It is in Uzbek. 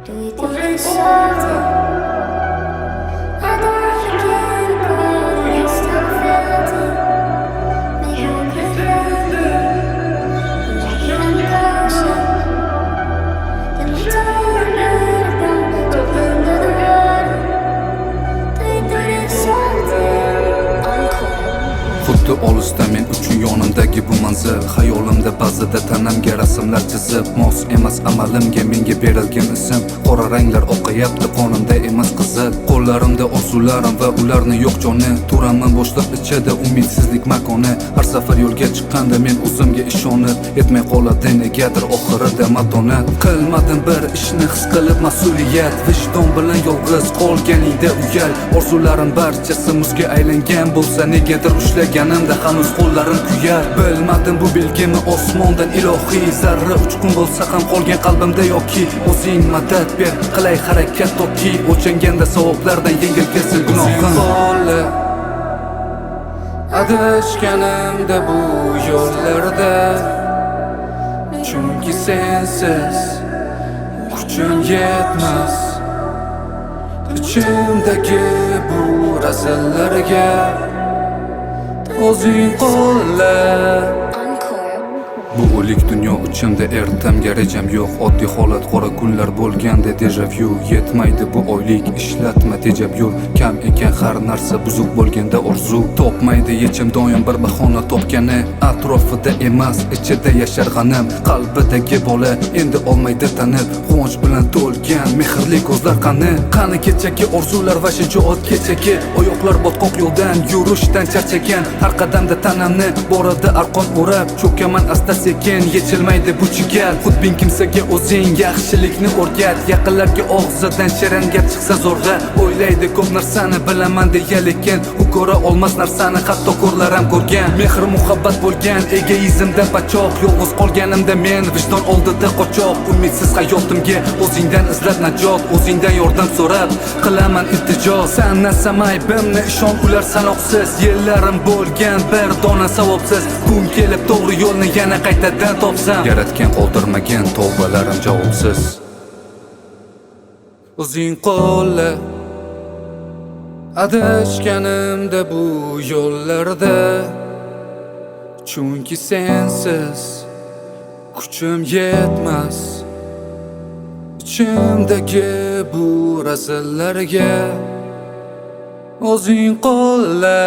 Do it every something. I don't forget about it. I still felt it. Make you pretend it. Like I'm closer. Then we turn it around to the end of the road. Do it every something. Encore. Xuddi olisda men uchun yonimdagi bu manzil. Xayolimda ba'zida tanamga rasmlar chizib, mos emas amalimga menga berilgan ism. Qora ranglar oqayapti qonimda emas qizil. Qo'llarimda orzularim va ularni yo'q joni. Turaman boshliq ichida umidsizlik makoni. Har safar yo'lga chiqqanda men o'zimga ishonib, yetmay qoladi negadir oxirida matonat. Qilmadim bir ishni his qilib mas'uliyat, vijdon bilan yolg'iz qolganingda uyal. Orzularim barchasi muzga aylangan bo'lsa, negadir ushlaganimda hanuz qo'llarim kuyar. Bilmadim bu belgimi osmondan ilohiy, zarra uchqun bo'lsa ham qolgan qalbimda yoki o'zing madad ber, qilay harakat toki o'changanda savoblardan yengil kelsin gunohim. Adashganimda bu yo'llarda, chunki sensiz kuchim yetmas. Ichimdagi bu razillarga o'zing qo'lla. Bu o'lik dunyo ichimda ertamga rejam yo'q. Oddiy holat qora kunlar bo'lganda deja-vu. Yetmaydi bu oylik, ishlatma tejab yur. Kam ekan har narsa buzuq bo'lganda orzu. Topmaydi yechim doim bir bahona topgani. Atrofida emas, ichida yashar g'anim. Qalbidagi bola endi olmaydi tanib. Quvonch bilan to'lgan mehrli ko'zlar qani. Qani kechagi orzular va shijoat kechagi. Oyoqlar botqoq yo'ldan yurishdan charchagan. Har qadamda tanamni borada arqon o'rab, cho'kaman asta sekin, yechilmaydi bu chigal. Xudbin kimsaga o'zing yaxshilikni o'rgat. Yaqinlarga og'zidan shirin gap chiqsa zo'rg'a. O'ylaydi ko'p narsani bilaman deya, lekin u ko'ra olmas narsani hatto ko'rlar ham ko'rgan. Mehr muhabbat bo'lgan egoizmdan pachoq. Yolg'iz qolganimda men vijdon oldida qochoq. Umidsiz hayotimga o'zingdan izlab najot, o'zingdan yordam so'rab qilaman iltijo. Sanasam aybimni ishon, ular sanoqsiz. Yillarim bo'lgan bir dona savobsiz. Kun kelib to'g'ri yo'lni yana qaytadan topsam, yaratgan qoldirmagan tavbalarim javobsiz. O'zing qo'lla. Adashganimda bu yo'llarda, chunki sensiz kuchim yetmas. Ichimdagi bu razillarga o'zing qo'lla.